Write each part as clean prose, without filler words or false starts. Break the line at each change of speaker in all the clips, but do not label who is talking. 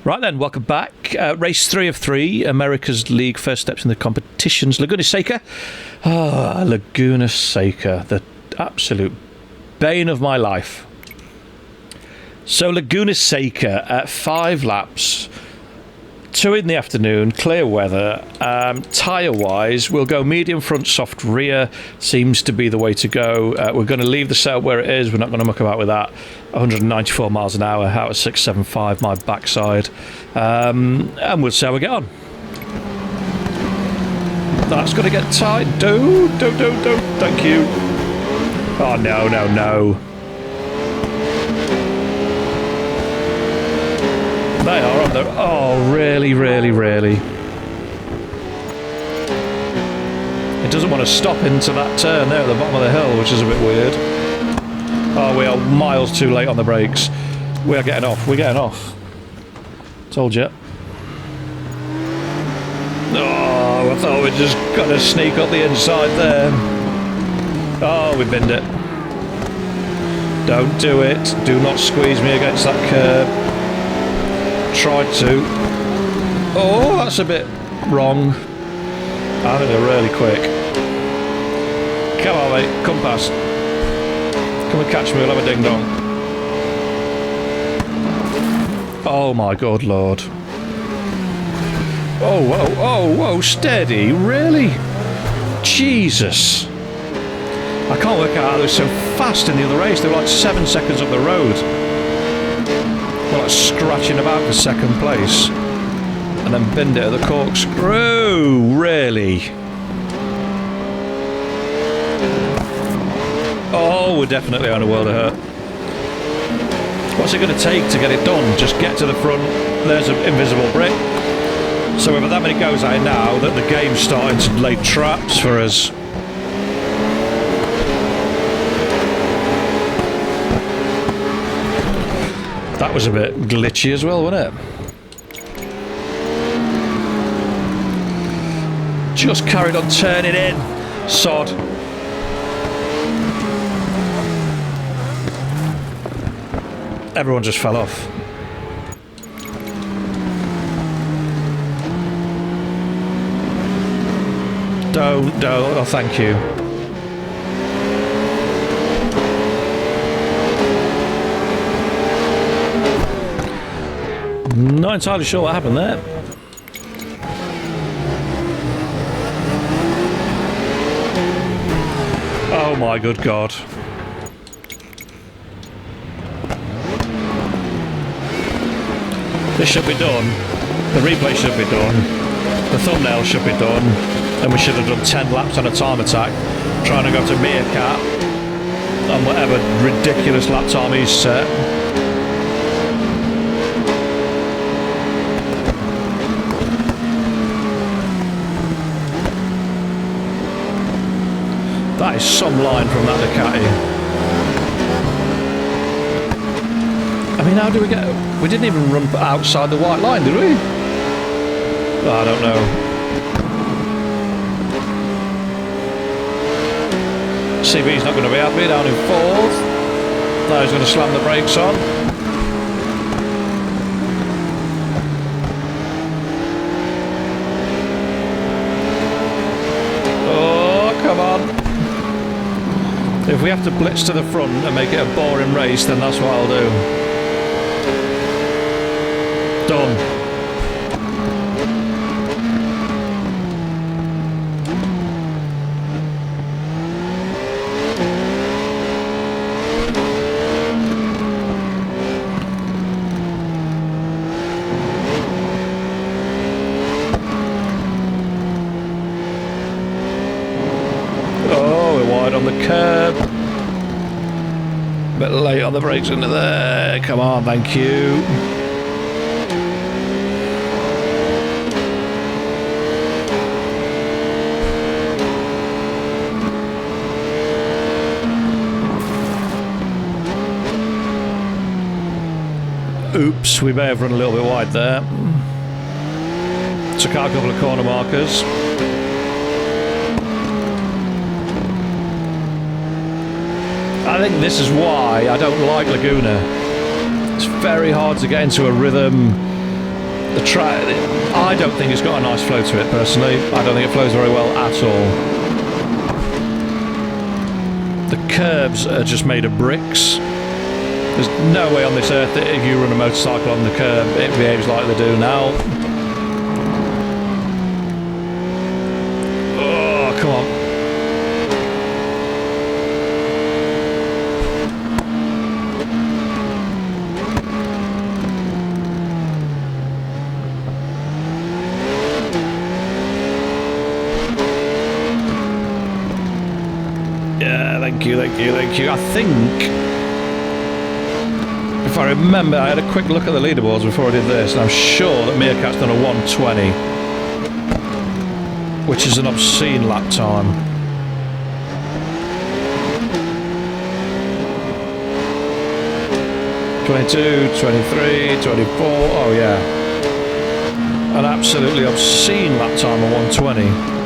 Right then, welcome back. Race 3 of 3, America's League, first steps in the competitions. Laguna Seca. Laguna Seca, the absolute bane of my life. So Laguna Seca at 5 laps, 2 in the afternoon, clear weather. Tyre-wise, we'll go medium front, soft rear. Seems to be the way to go. We're going to leave the setup where it is. We're not going to muck about with that. 194 miles an hour, out at 675, my backside. And we'll see how we get on. That's going to get tight. Don't. Thank you. Oh, no. They are on there. Oh, really. It doesn't want to stop into that turn there at the bottom of the hill, which is a bit weird. Oh, we are miles too late on the brakes. We are getting off. We're getting off. Told you. Oh, I thought we'd just got to sneak up the inside there. Oh, we binned it. Don't do it. Do not squeeze me against that curb. Tried to. Oh, that's a bit wrong. I think they're really quick. Come on, mate. Come past. Come and catch me. We'll have a ding dong. Oh my good lord. Oh, whoa. Steady. Really? Jesus. I can't work out how they were so fast in the other race. They were like 7 seconds up the road. Like scratching about for second place, and then binned it at the corkscrew. Really? Oh, we're definitely on a world of hurt. What's it going to take to get it done? Just get to the front. There's an invisible brick. So with that many goes out now, that the game's starting to lay traps for us. That was a bit glitchy as well, wasn't it? Just carried on turning in. Sod. Everyone just fell off. Don't. Oh, thank you. Not entirely sure what happened there. Oh my good God. This should be done. The replay should be done. The thumbnail should be done. And we should have done 10 laps on a time attack, trying to go to Meerkat on whatever ridiculous lap time he's set. That is some line from that Ducati. I mean, how do we get... We didn't even run outside the white line, did we? I don't know. CB's not going to be happy, down in 4th. Now he's going to slam the brakes on. Oh, come on. If we have to blitz to the front and make it a boring race, then that's what I'll do. Done. On the curb, bit late on the brakes into there. Come on, thank you. Oops, we may have run a little bit wide there. Took out a couple of corner markers. I think this is why I don't like Laguna. It's very hard to get into a rhythm. The track, I don't think it's got a nice flow to it personally. I don't think it flows very well at all. The curbs are just made of bricks. There's no way on this earth that if you run a motorcycle on the curb it behaves like they do now. Oh, come on. Yeah, thank you. I think, if I remember, I had a quick look at the leaderboards before I did this, and I'm sure that Meerkat's done a 120, which is an obscene lap time. (22, 23, 24), oh yeah. An absolutely obscene lap time of 120.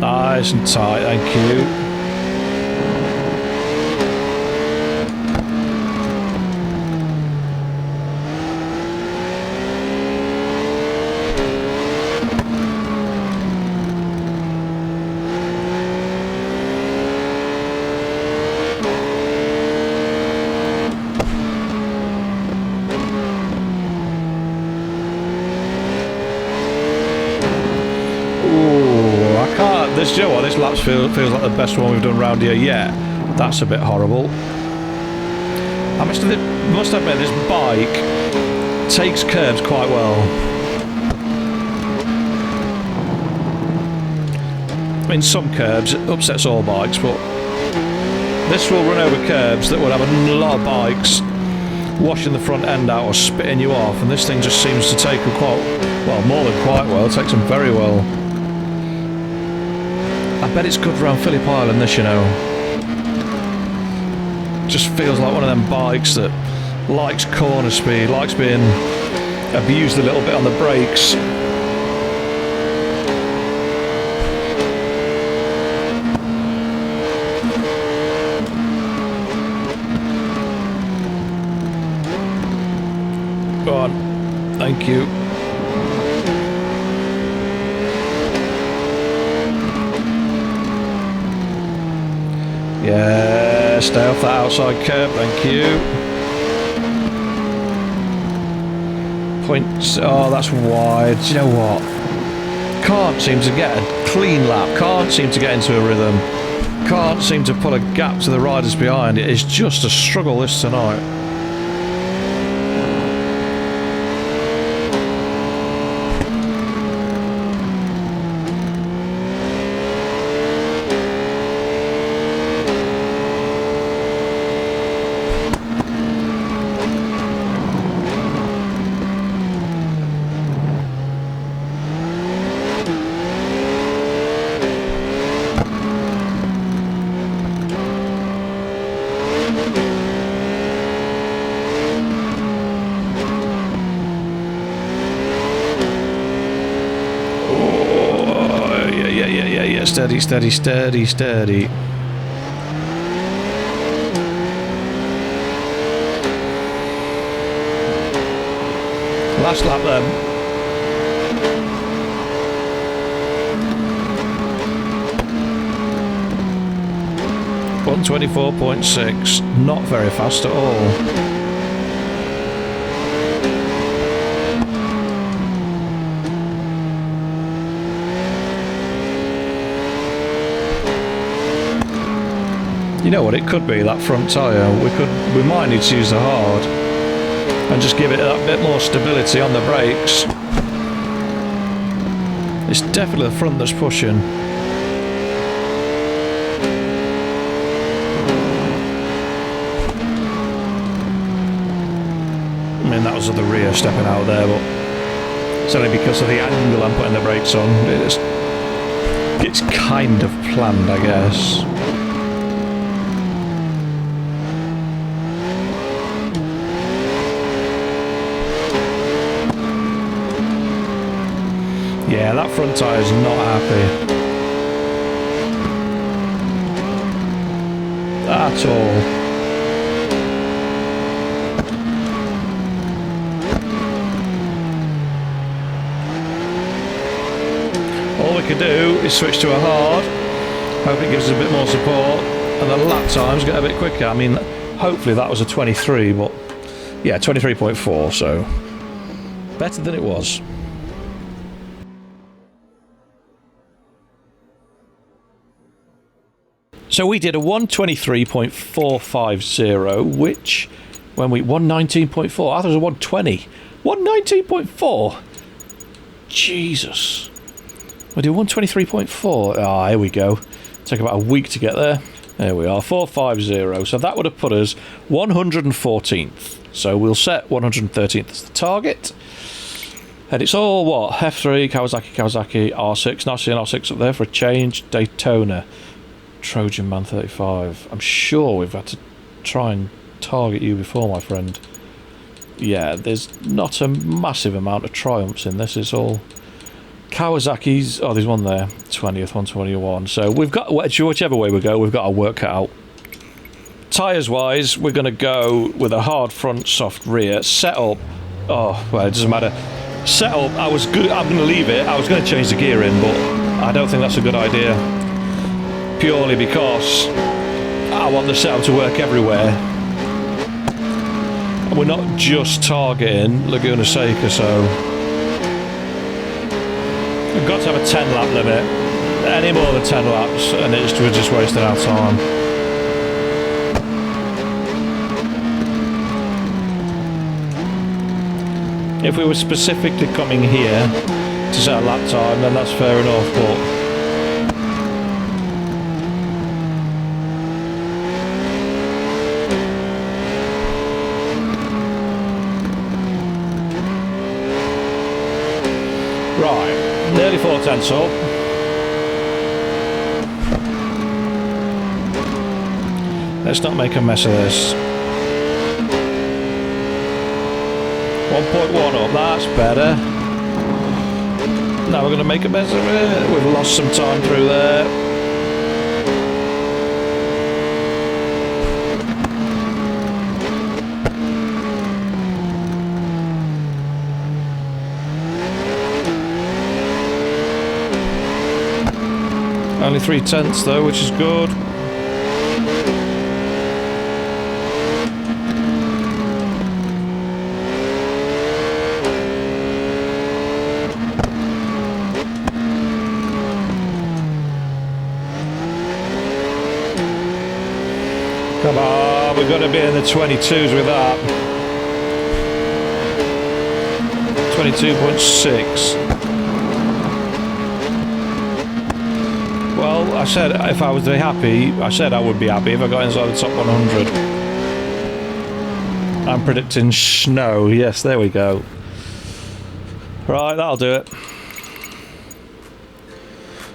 Nice and tight, thank you. This, you know what, this lap feels like the best one we've done around here yet. That's a bit horrible. I must admit, this bike takes curbs quite well. I mean, some curbs, it upsets all bikes, but this will run over curbs that would have a lot of bikes washing the front end out or spitting you off, and this thing just seems to take them quite, well, more than quite well, it takes them very well. I bet it's good around Phillip Island, this, you know. Just feels like one of them bikes that likes corner speed, likes being abused a little bit on the brakes. Go on. Thank you. Yeah, stay off that outside curb, thank you. Points, oh, that's wide. Do you know what? Can't seem to get a clean lap, can't seem to get into a rhythm, can't seem to pull a gap to the riders behind. It is just a struggle this tonight. Steady, steady, steady, steady. Last lap then. (124.6), not very fast at all. You know what, it could be that front tyre. We might need to use the hard and just give it that bit more stability on the brakes. It's definitely the front that's pushing. I mean, that was at the rear stepping out there, but it's only because of the angle I'm putting the brakes on. It's kind of planned, I guess. Yeah, that front tyre is not happy at all. is switched to a hard. Hope it gives us a bit more support, and the lap times get a bit quicker. I mean, hopefully that was a 23, but yeah, 23.4, so better than it was. So we did a 123.450, which, when we 119.4, I thought it was a 120. 119.4. Jesus. We do 123.4. Ah, here we go. Take about a week to get there. There we are, 450. So that would have put us 114th. So we'll set 113th as the target. And it's all what? F3, Kawasaki, R6. Nice seeing R6 up there for a change. Daytona. Trojan Man 35. I'm sure we've had to try and target you before, my friend. Yeah, there's not a massive amount of triumphs in this. It's all Kawasaki's. Oh, there's one there. 20th, 121. So we've got, whichever way we go, we've got our work cut out. Tyres wise, we're going to go with a hard front, soft rear. Setup. Oh, well, it doesn't matter. Setup, I'm going to leave it. I was going to change the gear in, but I don't think that's a good idea. Purely because I want the setup to work everywhere. And we're not just targeting Laguna Seca, so we've got to have a 10 lap limit. Any more than 10 laps and we're just wasting our time. If we were specifically coming here to set a lap time, then that's fair enough, but right, nearly 4 tenths up. Let's not make a mess of this. 1.1 up, that's better. Now we're going to make a mess of it. We've lost some time through there. Only 3 tenths though, which is good. Come on, we've got to be in the 22s with that. 22.6. Well, I said if I was to be happy, I said I would be happy if I got inside the top 100. I'm predicting snow. Yes, there we go. Right, that'll do it.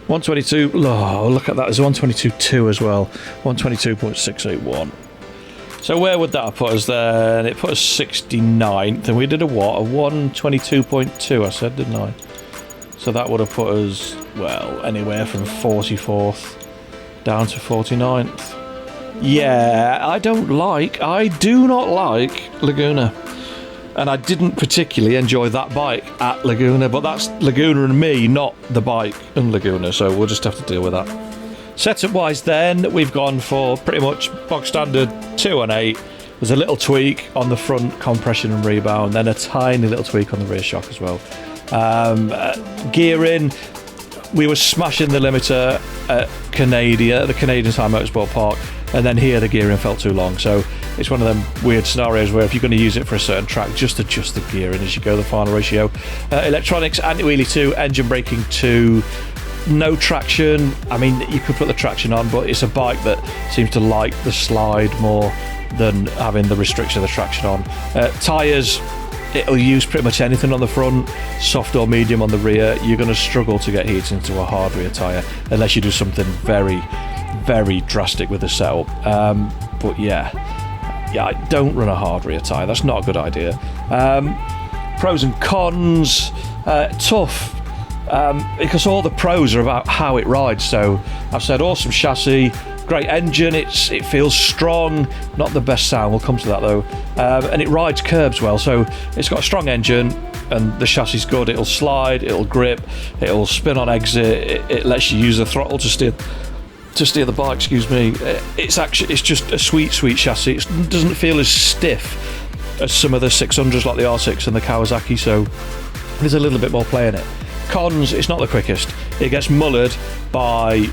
122. Oh, look at that. There's a 122.2 as well. 122.681. So where would that have put us then? It put us 69th, and we did a what? A 122.2, I said, didn't I? So that would have put us, well, anywhere from 44th down to 49th. Yeah, I do not like Laguna. And I didn't particularly enjoy that bike at Laguna, but that's Laguna and me, not the bike and Laguna, so we'll just have to deal with that. Setup wise then, we've gone for pretty much box standard 2 and 8. There's a little tweak on the front compression and rebound, then a tiny little tweak on the rear shock as well. Gearing, we were smashing the limiter at the Canadian Time Motorsport Park, and then here the gearing felt too long, so it's one of them weird scenarios where if you're going to use it for a certain track, just adjust the gearing as you go, the final ratio. Electronics, anti-wheelie 2, engine braking 2, no traction. I mean, you could put the traction on, but it's a bike that seems to like the slide more than having the restriction of the traction on. Tyres, it'll use pretty much anything on the front, soft or medium on the rear. You're going to struggle to get heat into a hard rear tyre unless you do something very, very drastic with the setup. But yeah, don't run a hard rear tyre. That's not a good idea. Pros and cons, tough. Because all the pros are about how it rides. So I've said awesome chassis, great engine, it feels strong, not the best sound, we'll come to that though, and it rides curbs well. So it's got a strong engine, and the chassis is good. It'll slide, it'll grip, it'll spin on exit. It lets you use the throttle to steer the bike. Excuse me. It's just a sweet chassis. It doesn't feel as stiff as some of the 600s like the R6 and the Kawasaki. So there's a little bit more play in it. Cons, it's not the quickest. It gets mullered by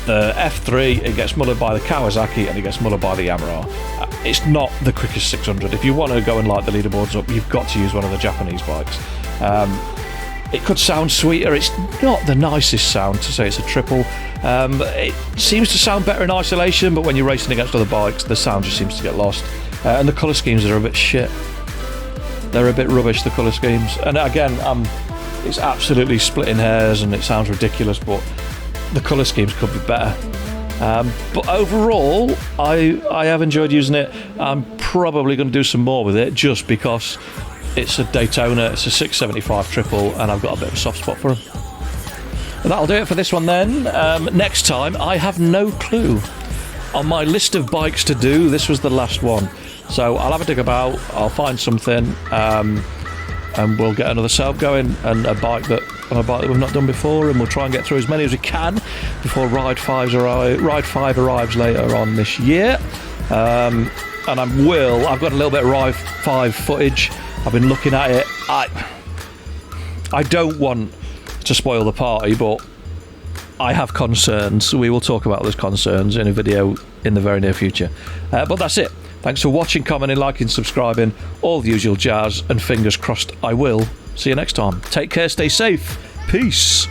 the F3, it gets mullered by the Kawasaki, and it gets mullered by the Yamaha. It's not the quickest 600. If you want to go and light the leaderboards up, you've got to use one of the Japanese bikes. It could sound sweeter. It's not the nicest sound to say it's a triple. It seems to sound better in isolation, but when you're racing against other bikes, the sound just seems to get lost. And the colour schemes are a bit shit. They're a bit rubbish, the colour schemes. And again, it's absolutely splitting hairs and it sounds ridiculous, but the colour schemes could be better. But overall, I have enjoyed using it. I'm probably going to do some more with it just because it's a Daytona, it's a 675 triple, and I've got a bit of a soft spot for them. And that'll do it for this one then. Next time, I have no clue. On my list of bikes to do, this was the last one. So I'll have a dig about, I'll find something, and we'll get another setup going, and a bike that we've not done before, and we'll try and get through as many as we can before Ride 5 arrives later on this year. And I've got a little bit of Ride 5 footage. I've been looking at it. I don't want to spoil the party, but I have concerns. We will talk about those concerns in a video in the very near future. But that's it. Thanks for watching, commenting, liking, subscribing, all the usual jazz, and fingers crossed I will see you next time. Take care, stay safe, peace.